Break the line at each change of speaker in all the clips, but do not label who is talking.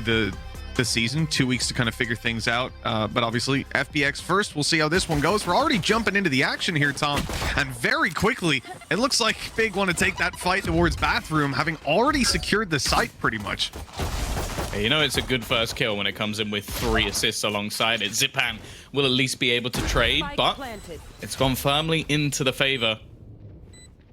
the season, 2 weeks to kind of figure things out, but obviously FPX first. We'll see how this one goes. We're already jumping into the action here, Tom, and very quickly it looks like Big want to take that fight towards Bathroom, having already secured the site pretty much.
You know, it's a good first kill when it comes in with 3 assists alongside it. Zipan will at least be able to trade, but it's gone firmly into the favor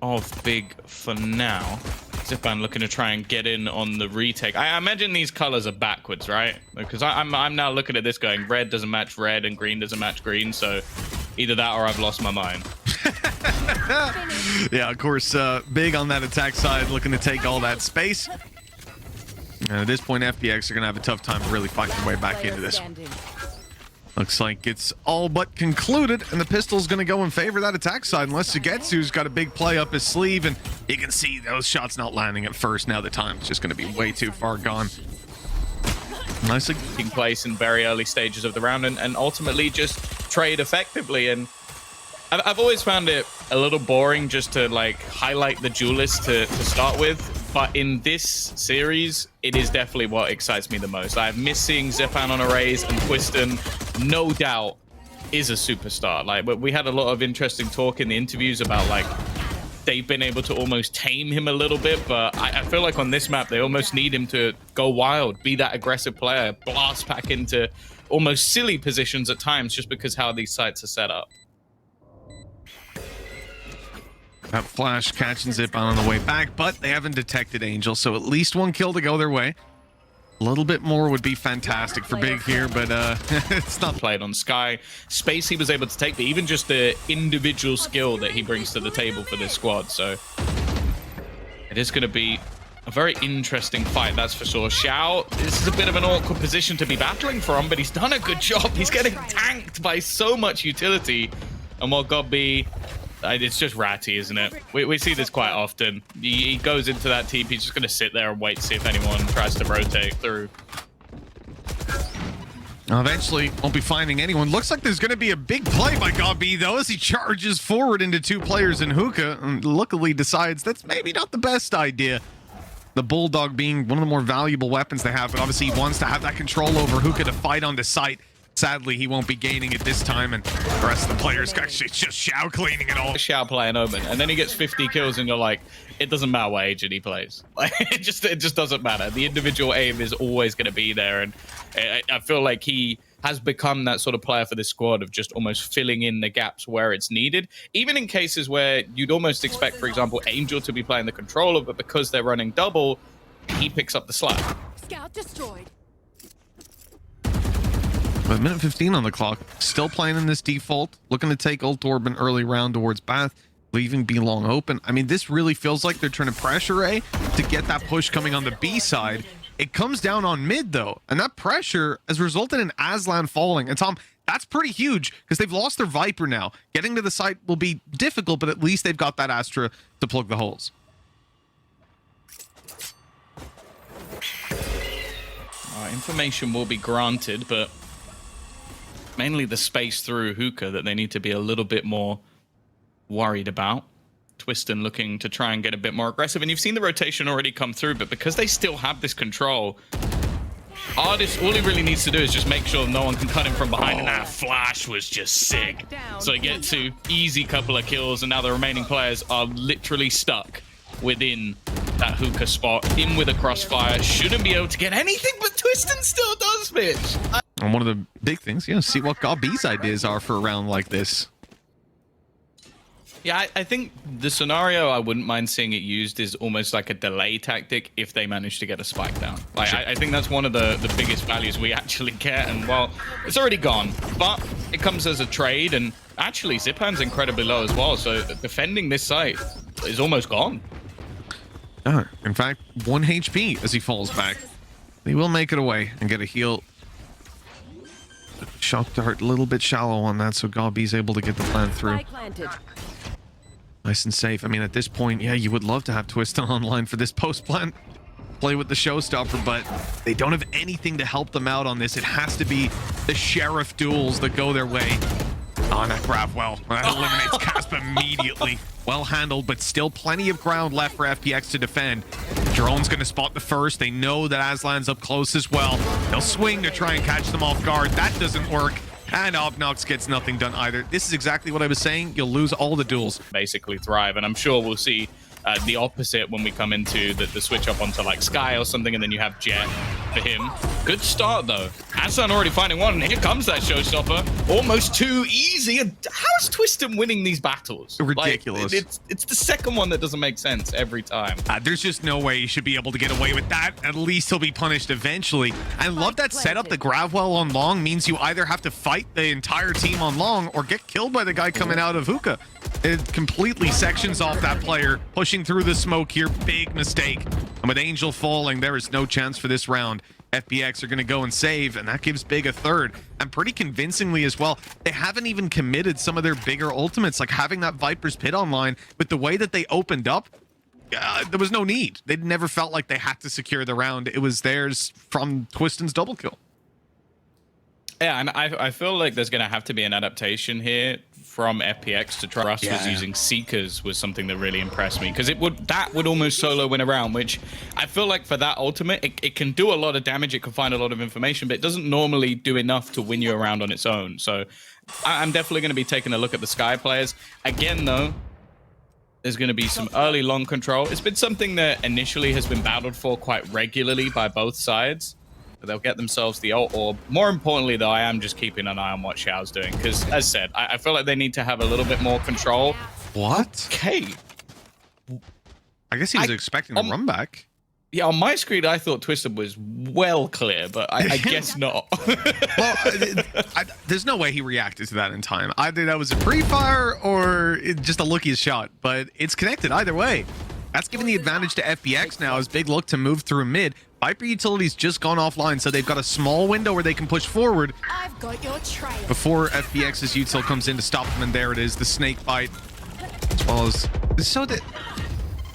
of Big for now. Zipan looking to try and get in on the retake. I imagine these colors are backwards, right? Because I'm now looking at this going, red doesn't match red and green doesn't match green, so either that or I've lost my mind.
Yeah, of course, Big on that attack side, looking to take all that space. And at this point, FPX are going to have a tough time really fighting their way back into this one. Looks like it's all but concluded, and the pistol's going to go in favor of that attack side, unless Sugetsu's got a big play up his sleeve, and you can see those shots not landing at first. Now the time's just going to be way too far gone. Nicely
taking place in very early stages of the round, and ultimately just trade effectively. And I've always found it a little boring just to like highlight the duelist to start with, but in this series, it is definitely what excites me the most. I've missed seeing Zipan on arrays, and Twiston, no doubt, is a superstar. Like, we had a lot of interesting talk in the interviews about like they've been able to almost tame him a little bit, but I feel like on this map they almost need him to go wild, be that aggressive player, blast back into almost silly positions at times just because how these sites are set up.
That flash catching Zipan on the way back, but they haven't detected Angel, so at least 1 kill to go their way. A little bit more would be fantastic for Big here, but it's not
played on Sky. Space he was able to take, but even just the individual skill that he brings to the table for this squad. So it is going to be a very interesting fight, that's for sure. Xiao, this is a bit of an awkward position to be battling from, but he's done a good job. He's getting tanked by so much utility. And what Gobby... it's just ratty, isn't it? We see this quite often. He goes into that team, he's just going to sit there and wait to see if anyone tries to rotate through.
Eventually, won't be finding anyone. Looks like there's going to be a big play by Gobby, though, as he charges forward into 2 players in Hookah, and luckily decides that's maybe not the best idea. The Bulldog being one of the more valuable weapons they have, but obviously he wants to have that control over Hookah to fight on the site. Sadly, he won't be gaining it this time, and the rest of the players actually just Xiao cleaning it all.
Xiao playing Omen, and then he gets 50 kills, and you're like, it doesn't matter what agent he plays. Like, it just doesn't matter. The individual aim is always going to be there, and I feel like he has become that sort of player for this squad of just almost filling in the gaps where it's needed. Even in cases where you'd almost expect, for example, Angel to be playing the controller, but because they're running double, he picks up the slack.
Scout destroyed.
But minute 15 on the clock, still playing in this default, looking to take ult orb an early round towards Bath, leaving B long open. I mean, this really feels like they're trying to pressure A to get that push coming on the B side. It comes down on mid, though, and that pressure has resulted in Aslan falling. And Tom, that's pretty huge because they've lost their Viper now. Getting to the site will be difficult, but at least they've got that Astra to plug the holes.
Information will be granted, but mainly the space through Hookah that they need to be a little bit more worried about. Twiston looking to try and get a bit more aggressive, and you've seen the rotation already come through, but because they still have this control, Artist, all he really needs to do is just make sure no one can cut him from behind, and that flash was just sick. So he gets to easy couple of kills, and now the remaining players are literally stuck within that Hookah spot, in with a crossfire. Shouldn't be able to get anything, but Twiston still does, Mitch.
And one of the big things, you know, see what Gobby's ideas are for a round like this.
Yeah, I think the scenario I wouldn't mind seeing it used is almost like a delay tactic if they manage to get a spike down. Like, sure. I think that's one of the biggest values we actually get, and well, it's already gone, but it comes as a trade, and actually Zipan's incredibly low as well, so defending this site is almost gone.
In fact, 1 HP as he falls back. He will make it away and get a heal. Shock dart a little bit shallow on that, so Gobby's able to get the plan through. Nice and safe. I mean, at this point, yeah, you would love to have Twiston online for this post plant. Play with the showstopper, but they don't have anything to help them out on this. It has to be the Sheriff duels that go their way. On that grab well. That eliminates Casp immediately. Well handled, but still plenty of ground left for FPX to defend. Drone's going to spot the first. They know that Aslan's up close as well. They'll swing to try and catch them off guard. That doesn't work. And Obnox gets nothing done either. This is exactly what I was saying. You'll lose all the duels.
Basically thrive, and I'm sure we'll see the opposite when we come into the switch up onto like Sky or something, and then you have Jet for him. Good start though. Aslan already finding one, and here comes that showstopper. Almost too easy. And how is Twiston winning these battles?
Ridiculous.
Like, it's the second one that doesn't make sense every time.
There's just no way he should be able to get away with that. At least he'll be punished eventually. I love that setup. The Gravwell on long means you either have to fight the entire team on long or get killed by the guy coming out of hookah. It completely sections off that player, pushing through the smoke here. Big mistake. And with Angel falling, there is no chance for this round. FPX are going to go and save, and that gives Big a third, and pretty convincingly as well. They haven't even committed some of their bigger ultimates, like having that Viper's Pit online. With the way that they opened up, there was no need. They never felt like they had to secure the round. It was theirs from Twiston's double kill.
Yeah, and I feel like there's going to have to be an adaptation here from FPX to try. Russ was using Seekers was something that really impressed me, because that would almost solo win a round, which I feel like for that ultimate, it can do a lot of damage, it can find a lot of information, but it doesn't normally do enough to win you a round on its own. So I'm definitely going to be taking a look at the Sky players. Again, though, there's going to be some early long control. It's been something that initially has been battled for quite regularly by both sides. They'll get themselves the ult, or more importantly though, I am just keeping an eye on what Xiao's doing, because as said, I feel like they need to have a little bit more control.
What?
Okay.
I guess he was expecting the run back.
Yeah, on my screen I thought Twisted was well clear, but I guess not.
Well, there's no way he reacted to that in time. Either that was a pre-fire or just a luckiest shot, but it's connected either way. That's giving the advantage to FPX now as Big look to move through mid. Viper Utility's just gone offline, so they've got a small window where they can push forward
I've got your trail
before FPX's util comes in to stop them. And there it is, the snake bite, as well as so that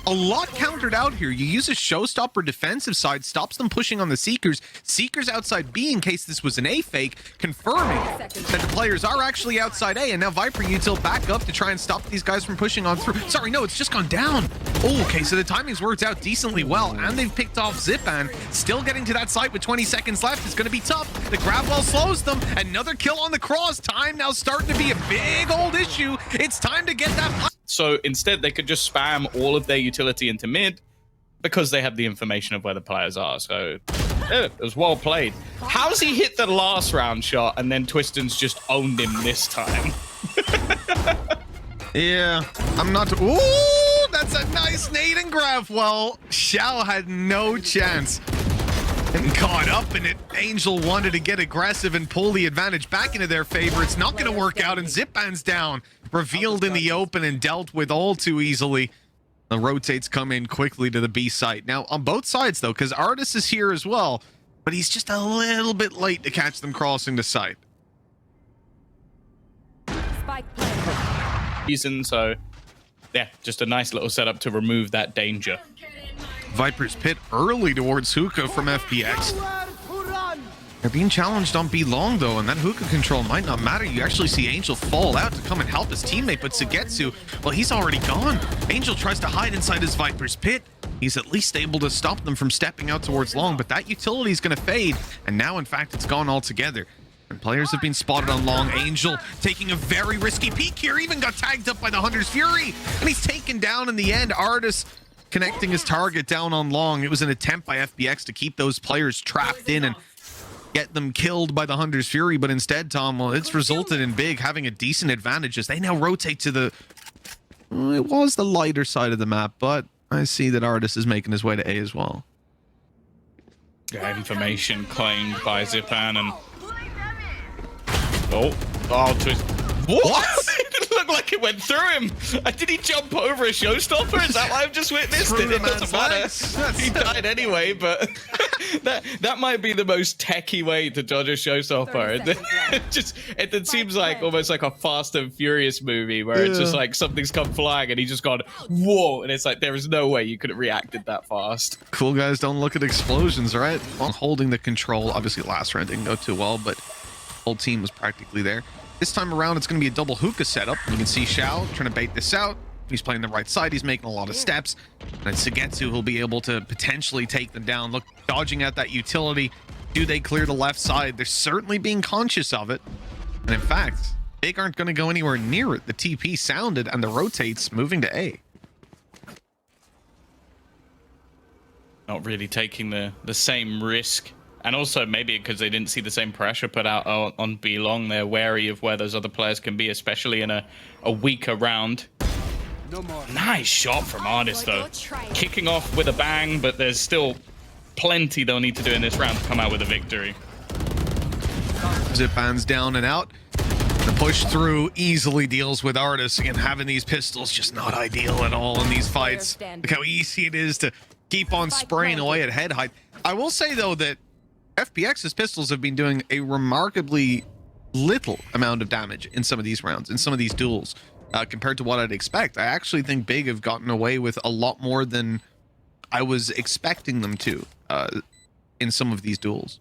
a lot countered out here. You use a showstopper defensive side, stops them pushing on the Seekers. Seekers outside B in case this was an A fake, confirming that the players are actually outside A. And now Viper Util back up to try and stop these guys from pushing on through. Sorry, no, it's just gone down. Oh, okay, so the timing's worked out decently well, and they've picked off Zipan. Still getting to that site with 20 seconds left is going to be tough. The grab well slows them. Another kill on the cross. Time now starting to be a big old issue. It's time to get that.
So instead, they could just spam all of their utility into mid because they have the information of where the players are. So yeah, it was well played. How's he hit the last round shot and then Twiston's just owned him this time?
Yeah, I'm not. Ooh, that's a nice nade and grab. Well, Xiao had no chance. And caught up in it. Angel wanted to get aggressive and pull the advantage back into their favor. It's not going to work out, and Zipan's down. Revealed in the open and dealt with all too easily. The rotates come in quickly to the B site. Now, on both sides, though, because Artis is here as well, but he's just a little bit late to catch them crossing the site.
Season, so yeah, just a nice little setup to remove that danger.
Viper's Pit early towards hookah from FPX. They're being challenged on B long though, and that hookah control might not matter. You actually see Angel fall out to come and help his teammate, but Sugetsu, well, he's already gone. Angel tries to hide inside his Viper's Pit. He's at least able to stop them from stepping out towards long, but that utility is going to fade, and now in fact it's gone altogether. And players have been spotted on long. Angel taking a very risky peek here, even got tagged up by the Hunter's Fury, and he's taken down in the end. Artis connecting his target down on long. It was an attempt by FPX to keep those players trapped in and get them killed by the Hunter's Fury, but instead, Tom, well, it's resulted in Big having a decent advantage as they now rotate to the... Well, it was the lighter side of the map, but I see that Artis is making his way to A as well.
Yeah, information claimed by Zipan and... Oh, Twist. What? It looked like it went through him. Did he jump over a showstopper? Is that what I've just witnessed? It doesn't matter. He died anyway, but that might be the most techie way to dodge a showstopper. It seems like almost like a Fast and Furious movie where it's just like something's come flying and he just gone, whoa, and it's like there is no way you could have reacted that fast.
Cool guys don't look at explosions, right? Well, holding the control, obviously last round didn't go too well, but whole team was practically there. This time around, it's going to be a double hookah setup. You can see Xiao trying to bait this out. He's playing the right side. He's making a lot of steps. And Sugetsu will be able to potentially take them down. Look, dodging at that utility. Do they clear the left side? They're certainly being conscious of it. And in fact, Big aren't going to go anywhere near it. The TP sounded and the rotates moving to A.
Not really taking the same risk. And also maybe because they didn't see the same pressure put out on B long, they're wary of where those other players can be, especially in a weaker round.
No more.
Nice shot from Artist, though. Kicking off with a bang, but there's still plenty they'll need to do in this round to come out with a victory.
Zip bands down and out. The push through easily deals with Artist. Again, having these pistols just not ideal at all in these fights. Look how easy it is to keep on spraying away at head height. I will say, though, that FPX's pistols have been doing a remarkably little amount of damage in some of these rounds, in some of these duels. Compared to what I'd expect. I actually think Big have gotten away with a lot more than I was expecting them to in some of these duels.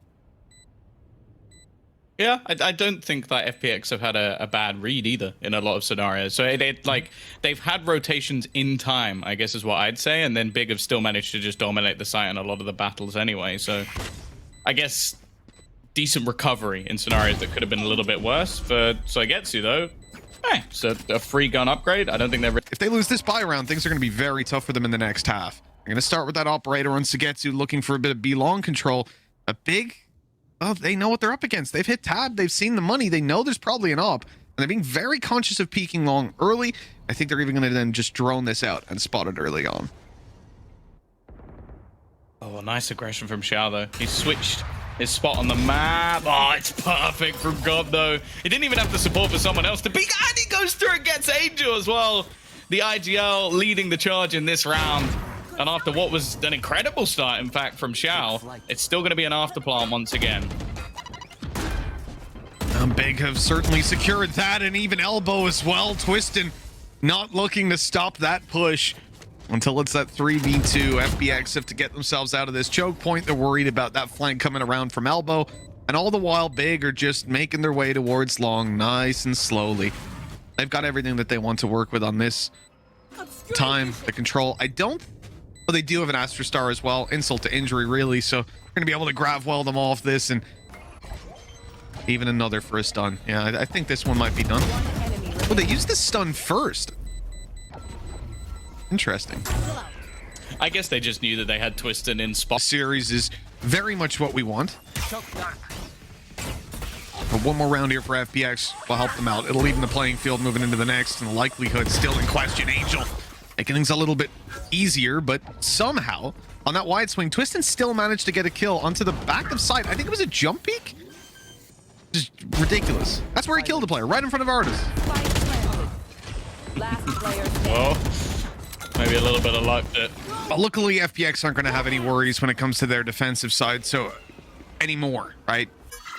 Yeah, I don't think that FPX have had a bad read either in a lot of scenarios. So they've had rotations in time, I guess is what I'd say, and then Big have still managed to just dominate the site in a lot of the battles anyway. So I guess decent recovery in scenarios that could have been a little bit worse. For Sugetsu, though, so a free gun upgrade. I don't think they're...
If they lose this buy round, things are going to be very tough for them in the next half. They're going to start with that operator on Sugetsu, looking for a bit of B-long control. A Big... Oh, they know what they're up against. They've hit tab. They've seen the money. They know there's probably an op. And they're being very conscious of peeking long early. I think they're even going to then just drone this out and spot it early on.
Oh, nice aggression from Xiao, though. He switched his spot on the map. Oh, it's perfect from God, though. He didn't even have the support for someone else to peek. And he goes through and gets Angel as well. The IGL leading the charge in this round. And after what was an incredible start, in fact, from Xiao, it's still going to be an afterplant once again.
Big have certainly secured that, and even Elbow as well. Twistin not looking to stop that push until it's that 3v2. FPX have to get themselves out of this choke point. They're worried about that flank coming around from Elbow. And all the while, Big are just making their way towards long, nice and slowly. They've got everything that they want to work with on this time. The control, well, they do have an Astra Star as well. Insult to injury, really. So they're going to be able to grab well them off this, and even another for a stun. Yeah, I think this one might be done. Well, they used the stun first. Interesting.
I guess they just knew that they had Twistin in spot.
Series is very much what we want. But one more round here for FPX will help them out. It'll even the playing field moving into the next, and the likelihood still in question. Angel making things a little bit easier, but somehow on that wide swing, Twistin still managed to get a kill onto the back of side. I think it was a jump peek. Just ridiculous. That's where he killed the player, right in front of Artist.
Well, maybe a little bit of luck that...
But luckily, FPX aren't going to have any worries when it comes to their defensive side, anymore, right?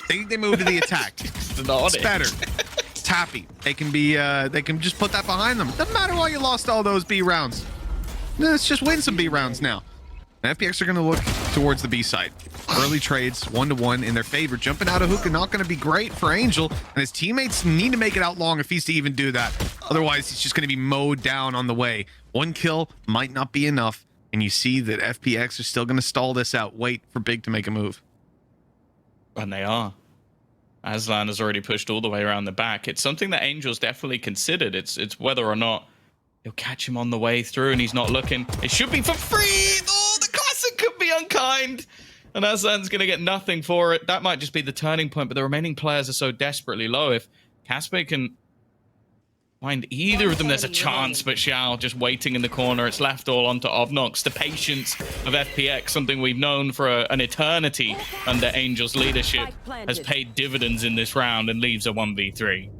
They move to the attack. It's better. Tappy. They can just put that behind them. Doesn't matter why you lost all those B rounds. Let's just win some B rounds now. And FPX are going to look towards the B side. Early trades, 1-1 in their favor. Jumping out of hookah, not going to be great for Angel. And his teammates need to make it out long if he's to even do that. Otherwise, he's just going to be mowed down on the way. One kill might not be enough. And you see that FPX are still going to stall this out. Wait for Big to make a move.
And they are. Aslan has already pushed all the way around the back. It's something that Angel's definitely considered. It's whether or not he'll catch him on the way through, and he's not looking. It should be for free. Oh, the classic could be unkind. And Aslan's going to get nothing for it. That might just be the turning point, but the remaining players are so desperately low. If Casper can find either of them, there's a chance, but Xiao just waiting in the corner. It's left all onto Obnox. The patience of FPX, something we've known for an eternity under Angel's leadership, has paid dividends in this round and leaves a 1v3.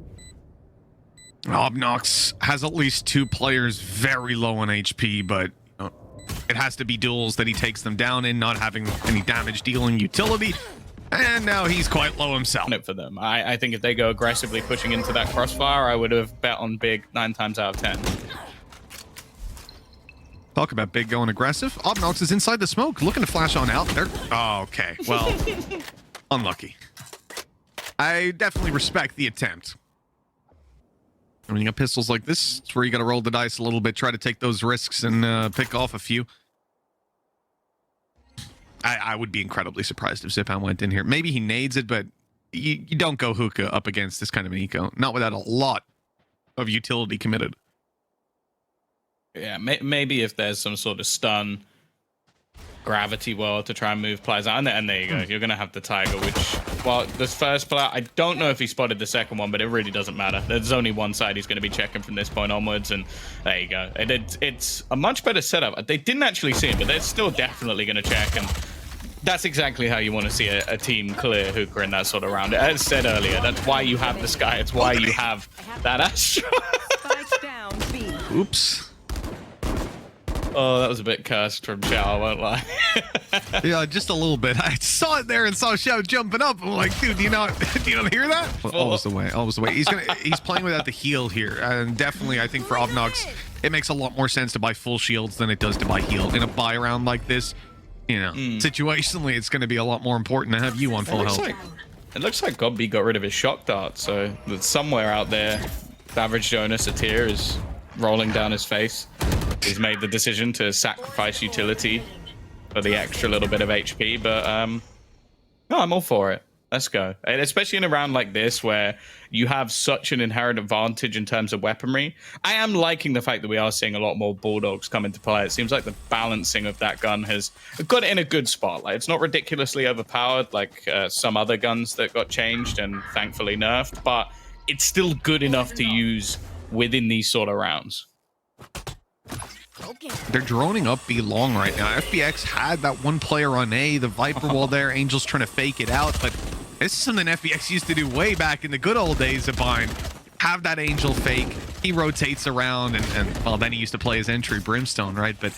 Obnox has at least 2 players very low on HP, but it has to be duels that he takes them down in, not having any damage dealing utility. And now he's quite low himself.
For them, I think if they go aggressively pushing into that crossfire, I would have bet on Big 9 times out of 10.
Talk about Big going aggressive. Obnox is inside the smoke, looking to flash on out. Oh, okay. Well, unlucky. I definitely respect the attempt. I mean, you got pistols like this, it's where you got to roll the dice a little bit, try to take those risks and pick off a few. I would be incredibly surprised if Zipan went in here. Maybe he nades it, but you don't go hookah up against this kind of an eco. Not without a lot of utility committed.
Yeah, maybe if there's some sort of stun gravity world to try and move players out. And there you go. You're going to have the Tiger, which, well, this first player, I don't know if he spotted the second one, but it really doesn't matter. There's only one side he's going to be checking from this point onwards, and there you go. It's a much better setup. They didn't actually see him, but they're still definitely going to check, and that's exactly how you want to see a team clear hookah in that sort of round. As said earlier, that's why you have the Sky. It's why you have that Astro.
Oops.
Oh, that was a bit cursed from Xiao, I won't lie.
Yeah, just a little bit. I saw it there and saw Xiao jumping up. I'm like, dude, do you not hear that? Always the way, always the way. He's playing without the heal here, and definitely I think for Obnox, it makes a lot more sense to buy full shields than it does to buy heal. In a buy round like this, you know, situationally, it's going to be a lot more important to have you on full health.
It looks like Godby got rid of his shock dart, so that somewhere out there, the average Jonas, a tear is rolling down his face. He's made the decision to sacrifice utility for the extra little bit of HP, but no, I'm all for it. Let's go. And especially in a round like this where you have such an inherent advantage in terms of weaponry. I am liking the fact that we are seeing a lot more Bulldogs come into play. It seems like the balancing of that gun has got it in a good spot. Like, it's not ridiculously overpowered like some other guns that got changed and thankfully nerfed, but it's still good enough to use within these sort of rounds.
They're droning up B long right now. FPX had that one player on A, the Viper wall there. Angel's trying to fake it out, but this is something FPX used to do way back in the good old days of Bind. Have that Angel fake. He rotates around, and well, then he used to play his entry Brimstone, right? But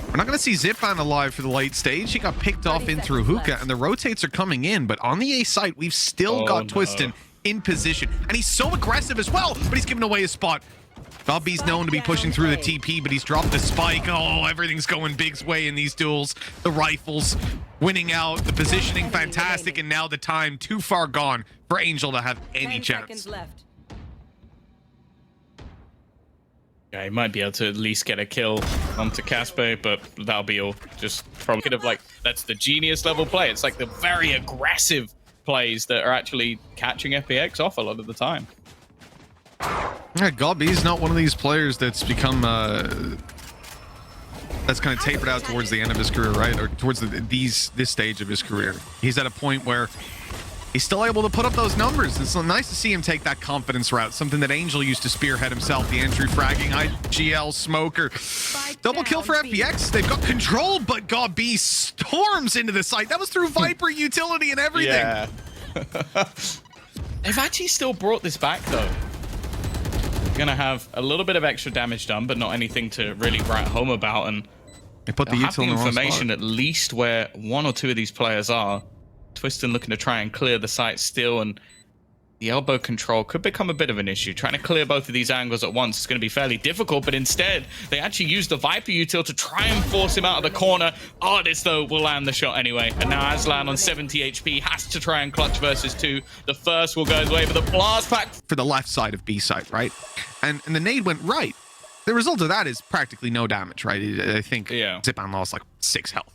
we're not going to see Zipan alive for the late stage. He got picked off in through hookah, and the rotates are coming in. But on the A site, we've still got Twistin in position, and he's so aggressive as well, but he's giving away his spot. Bobby's known to be pushing through the TP, but he's dropped the spike. Oh, everything's going Big's way in these duels. The rifles winning out, the positioning fantastic, and now the time too far gone for Angel to have any chance.
Yeah, he might be able to at least get a kill onto Casper, but that'll be all. Just probably kind of like, that's the genius level play. It's like the very aggressive plays that are actually catching FPX off a lot of the time.
Yeah, Godby's not one of these players that's become that's kind of tapered out towards the end of his career, right? Or towards this stage of his career. He's at a point where he's still able to put up those numbers. It's so nice to see him take that confidence route, something that Angel used to spearhead himself, the entry fragging, IGL, smoker. Double kill for FPX. They've got control, but Godby storms into the site. That was through Viper utility and everything.
Yeah. They've actually still brought this back, though. Gonna have a little bit of extra damage done, but not anything to really write home about, and
they put the
have the information at least where one or two of these players are. Twistin looking to try and clear the site still, and the elbow control could become a bit of an issue. Trying to clear both of these angles at once is going to be fairly difficult, but instead they actually use the Viper util to try and force him out of the corner. Artist, though, will land the shot anyway, and now Aslan on 70 HP has to try and clutch versus 2. The first will go his way, but the blast pack
for the left side of B site, right? And the nade went right. The result of that is practically no damage, right? I think Zipan lost like 6 health.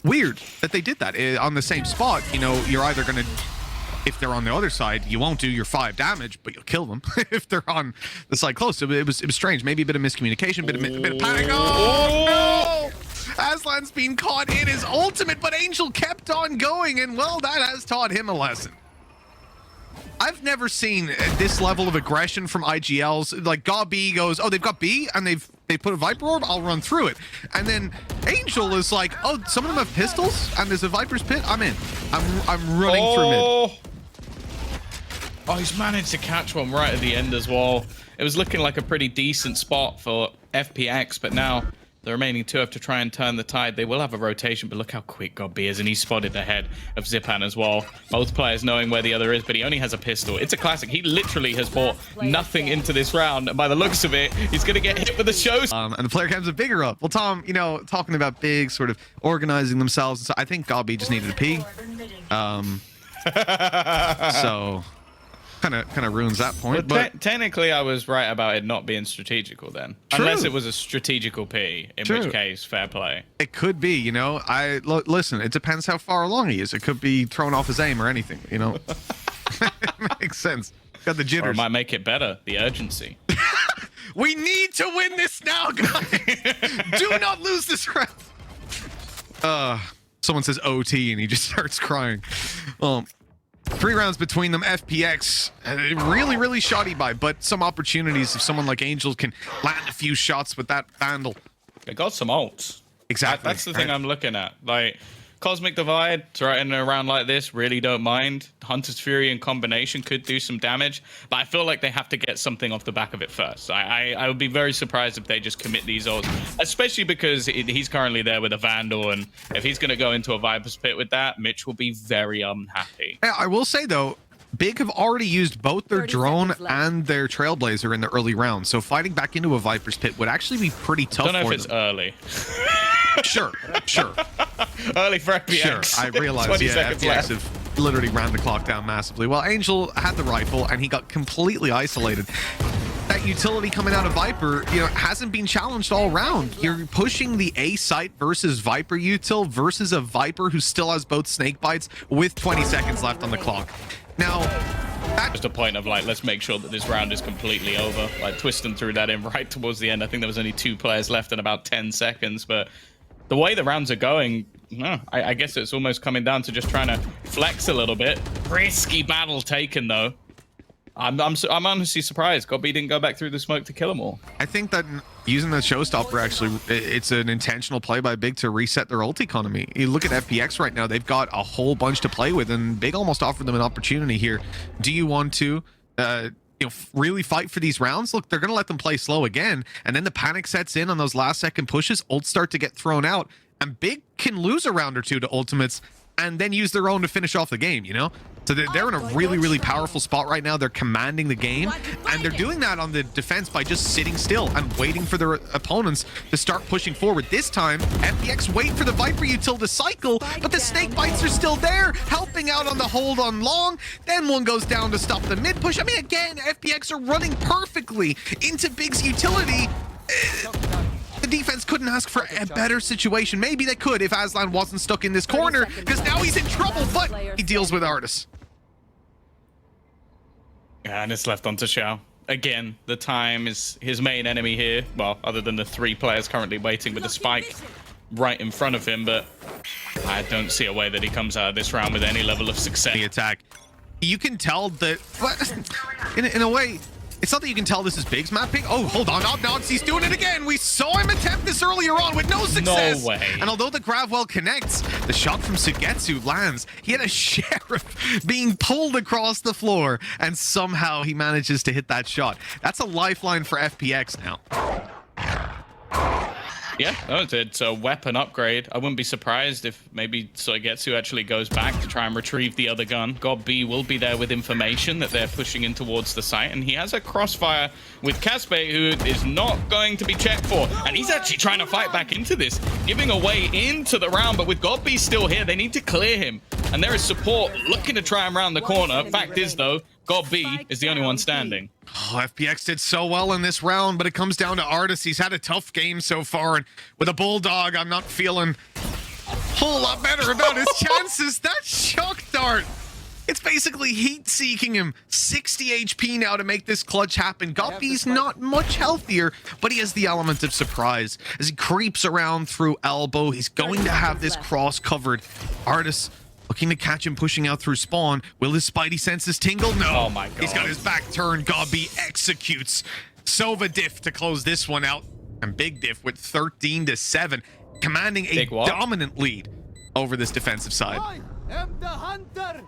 Weird that they did that on the same spot. You know, you're either going to, if they're on the other side, you won't do your 5 damage, but you'll kill them if they're on the side close. So it was strange. Maybe a bit of miscommunication, bit of panic. Oh no! Aslan's been caught in his ultimate, but Angel kept on going, and well, that has taught him a lesson. I've never seen this level of aggression from IGLs. Like, B goes, oh, they've got B, and they put a Viper Orb, I'll run through it. And then Angel is like, oh, some of them have pistols, and there's a Viper's Pit, I'm in. I'm running through mid.
Oh, he's managed to catch one right at the end as well. It was looking like a pretty decent spot for FPX, but now the remaining 2 have to try and turn the tide. They will have a rotation, but look how quick Godby is, and he's spotted ahead of Zipan as well. Both players knowing where the other is, but he only has a pistol. It's a classic. He literally has brought nothing into this round, and by the looks of it, he's going to get hit with the show.
And the player comes a bigger up. Well, Tom, you know, talking about big, sort of organizing themselves, so I think Godby just needed a pee. So kind of ruins that point.
But
But
technically, I was right about it not being strategical then,
True.
unless it was a strategical P, in
True.
which case, fair play.
it could be, you know. Listen. It depends how far along he is. It could be thrown off his aim or anything, you know. Makes sense. Got the
Or it
jitters.
might make it better, the urgency.
We need to win this now, guys. Do not lose this round. Someone says OT and he just starts crying. Well, 3 rounds between them. FPX really, really shoddy by, but some opportunities if someone like Angel can land a few shots with that Vandal.
They got some ults.
Exactly.
That's the thing
right?
I'm looking at. Like, Cosmic Divide, thrown around like this, really don't mind. Hunter's Fury in combination could do some damage, but I feel like they have to get something off the back of it first. I would be very surprised if they just commit these ults, especially because he's currently there with a Vandal, and if he's going to go into a Viper's Pit with that, Mitch will be very unhappy.
Yeah, I will say, though, Big have already used both their
30
drone
seconds left.
and their Trailblazer in the early rounds, so fighting back into a Viper's Pit would actually be pretty tough
Don't know
for
if it's
them.
early.
Sure.
Early for FPX.
Sure, I realize,
20
yeah,
seconds
FPX
left.
have literally ran the clock down massively. Well, Angel had the rifle, and he got completely isolated. That utility coming out of Viper, you know, hasn't been challenged all round. You're pushing the A site versus Viper util versus a Viper who still has both snake bites with 20 seconds left on the clock. Now, that
Just a point of like, let's make sure that this round is completely over. Like, Twiston threw that in right towards the end. I think there was only 2 players left in about 10 seconds, but the way the rounds are going, no, I guess it's almost coming down to just trying to flex a little bit. Risky battle taken though. I'm honestly surprised Godby didn't go back through the smoke to kill them all.
I think that using the showstopper, actually, it's an intentional play by Big to reset their ult economy. You look at FPX right now, they've got a whole bunch to play with, and Big almost offered them an opportunity here. Do you want to really fight for these rounds? Look, they're going to let them play slow again, and then the panic sets in on those last second pushes. Ults start to get thrown out, and Big can lose a round or two to ultimates and then use their own to finish off the game, you know? So they're in a really, really powerful spot right now. They're commanding the game, and they're doing that on the defense by just sitting still and waiting for their opponents to start pushing forward. This time, FPX wait for the Viper util to cycle, but the snake bites are still there, helping out on the hold on long. Then one goes down to stop the mid push. I mean, again, FPX are running perfectly into Big's utility. The defense couldn't ask for a better situation. Maybe they could if Aslan wasn't stuck in this corner, because now he's in trouble, but he deals with Artis.
Yeah, and it's left onto Xiao. Again, the time is his main enemy here. Well, other than the 3 players currently waiting with the spike right in front of him, but I don't see a way that he comes out of this round with any level of success.
The attack. You can tell that, in a way, it's not that you can tell this is Big's map pick. Oh, hold on. Obnox, he's doing it again. We saw him attempt this earlier on with no success.
No way.
And although the Gravwell connects, the shot from Sugetsu lands. He had a Sheriff being pulled across the floor, and somehow he manages to hit that shot. That's a lifeline for FPX now.
Yeah, no, it's a weapon upgrade. I wouldn't be surprised if maybe Sugetsu actually goes back to try and retrieve the other gun. God B will be there with information that they're pushing in towards the site, and he has a crossfire with Caspe, who is not going to be checked for, and he's actually trying to fight back into this, giving away into the round, but with God B still here, they need to clear him, and there is support looking to try and round the corner. Fact is, though, God B is the only one standing.
Oh, FPX did so well in this round, but it comes down to Artis. He's had a tough game so far, and with a Bulldog, I'm not feeling a whole lot better about his chances. That shock dart, it's basically heat-seeking him. 60 HP now to make this clutch happen. Guppy's not much healthier, but he has the element of surprise. As he creeps around through elbow, he's going to have this cross covered. Artis looking to catch him pushing out through spawn. Will his spidey senses tingle? No.
Oh my God.
He's got his back turned. Gobby executes Sova Diff to close this one out. And Big Diff with 13-7, commanding a dominant lead over this defensive side.
I am the hunter.